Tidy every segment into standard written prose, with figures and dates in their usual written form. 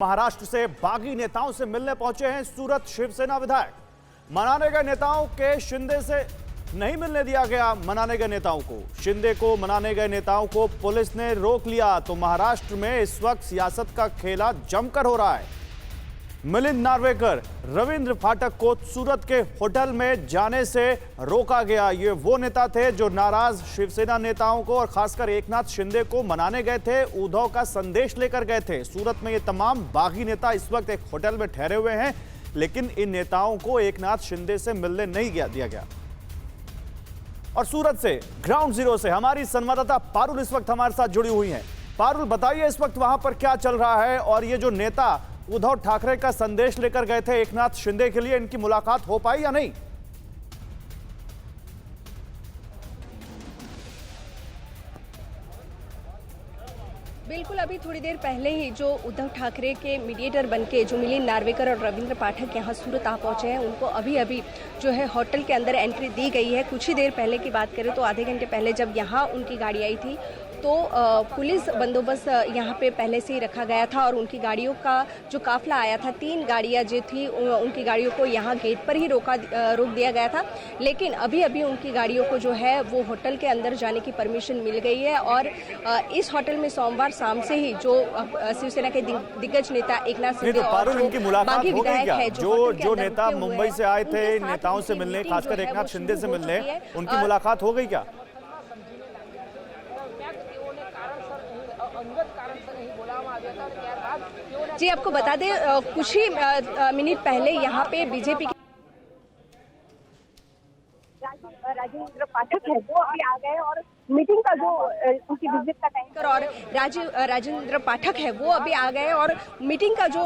महाराष्ट्र से बागी नेताओं से मिलने पहुंचे हैं सूरत शिवसेना विधायक। मनाने गए नेताओं के शिंदे से नहीं मिलने दिया गया। मनाने गए नेताओं को, शिंदे को मनाने गए नेताओं को पुलिस ने रोक लिया। तो महाराष्ट्र में इस वक्त सियासत का खेला जमकर हो रहा है। मिलिंद नार्वेकर, रविंद्र फाटक को सूरत के होटल में जाने से रोका गया। ये वो नेता थे जो नाराज शिवसेना नेताओं को और खासकर एकनाथ शिंदे को मनाने गए थे, उद्धव का संदेश लेकर गए थे। सूरत में ये तमाम बागी नेता इस वक्त एक होटल में ठहरे हुए हैं, लेकिन इन नेताओं को एकनाथ शिंदे से मिलने नहीं दिया गया। और सूरत से ग्राउंड जीरो से हमारी संवाददाता पारुल इस वक्त हमारे साथ जुड़ी हुई हैं। पारुल, बताइए इस वक्त वहां पर क्या चल रहा है और ये जो नेता उद्धव ठाकरे का संदेश लेकर गए थे एकनाथ शिंदे के लिए, इनकी मुलाकात हो पाई या नहीं? बिल्कुल, अभी थोड़ी देर पहले ही जो उद्धव ठाकरे के मीडिएटर बनके जो मिलिंद नार्वेकर और रविंद्र पाठक यहाँ सूरत आ पहुँचे हैं, उनको अभी जो है होटल के अंदर एंट्री दी गई है। कुछ ही देर पहले की बात करें तो आधे घंटे पहले जब यहाँ उनकी गाड़ी आई थी तो पुलिस बंदोबस्त यहाँ पे पहले से ही रखा गया था और उनकी गाड़ियों का जो काफिला आया था, 3 गाड़ियाँ जो थी उनकी गाड़ियों को यहाँ गेट पर ही रोक दिया गया था। लेकिन अभी उनकी गाड़ियों को जो है वो होटल के अंदर जाने की परमिशन मिल गई है। और इस होटल में सोमवार शाम से ही जो शिवसेना के दिग्गज नेता एकनाथ शिंदे और बागी विधायक है जो नेता मुंबई से आए थे नेताओं से मिलने, खासकर एकनाथ शिंदे से मिलने, उनकी मुलाकात हो गई क्या? जी, आपको बता दें कुछ ही मिनट पहले यहाँ पे बीजेपी के राजेंद्र पाठक है वो अभी आ गए और मीटिंग का जो उनकी विजिट का टाइम और राजेंद्र पाठक है वो अभी आ गए और मीटिंग का जो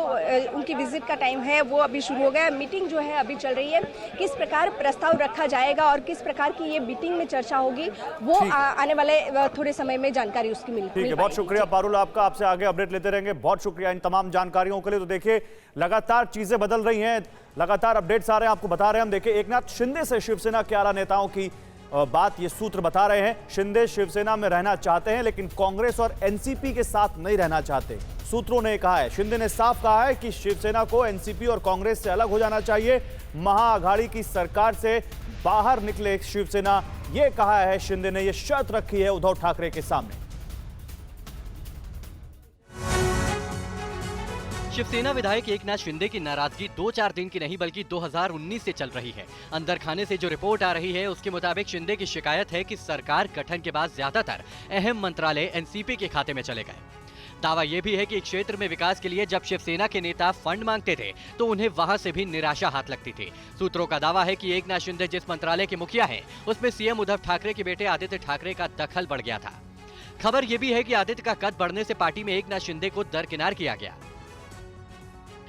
उनकी विजिट का टाइम है वो अभी शुरू हो गया। मीटिंग जो है अभी चल रही है, किस प्रकार प्रस्ताव रखा जाएगा और किस प्रकार की ये मीटिंग में चर्चा होगी वो आने वाले थोड़े समय में जानकारी उसकी मिल ठीक है। बहुत शुक्रिया पारुल, आपका, आपसे आगे अपडेट लेते रहेंगे। बहुत शुक्रिया इन तमाम जानकारियों के लिए। तो देखिए, लगातार चीजें बदल रही हैं, लगातार अपडेट्स आ रहे हैं, आपको बता रहे हैं हम। देखिए, एकनाथ शिंदे से शिवसेना के आला नेताओं की बात ये सूत्र बता रहे हैं। शिंदे शिवसेना में रहना चाहते हैं लेकिन कांग्रेस और एनसीपी के साथ नहीं रहना चाहते, सूत्रों ने कहा है। शिंदे ने साफ कहा है कि शिवसेना को एनसीपी और कांग्रेस से अलग हो जाना चाहिए, महाअघाड़ी की सरकार से बाहर निकले शिवसेना, ये कहा है शिंदे ने, ये शर्त रखी है उद्धव ठाकरे के सामने। शिवसेना विधायक एकनाथ शिंदे की नाराजगी 2-4 दिन की नहीं बल्कि 2019 से चल रही है। अंदर खाने से जो रिपोर्ट आ रही है उसके मुताबिक शिंदे की शिकायत है कि सरकार गठन के बाद ज्यादातर अहम मंत्रालय एनसीपी के खाते में चले गए। दावा यह भी है कि क्षेत्र में विकास के लिए जब शिवसेना के नेता फंड मांगते थे तो उन्हें वहां से भी निराशा हाथ लगती थी। सूत्रों का दावा है कि एकनाथ शिंदे जिस मंत्रालय के मुखिया हैं, उसमें सीएम उद्धव ठाकरे के बेटे आदित्य ठाकरे का दखल बढ़ गया था। खबर यह भी है कि आदित्य का कद बढ़ने से पार्टी में एकनाथ शिंदे को दरकिनार किया गया।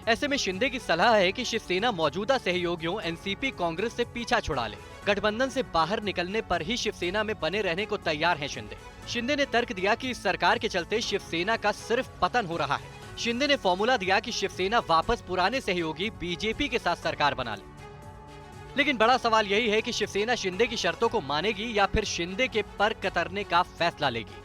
ऐसे में शिंदे की सलाह है कि शिवसेना मौजूदा सहयोगियों एनसीपी कांग्रेस से पीछा छुड़ा ले। गठबंधन से बाहर निकलने पर ही शिवसेना में बने रहने को तैयार हैं शिंदे ने तर्क दिया कि इस सरकार के चलते शिवसेना का सिर्फ पतन हो रहा है। शिंदे ने फॉर्मूला दिया कि शिवसेना वापस पुराने सहयोगी बीजेपी के साथ सरकार बना ले। लेकिन बड़ा सवाल यही है कि शिवसेना शिंदे की शर्तों को मानेगी या फिर शिंदे के पर कतरने का फैसला लेगी।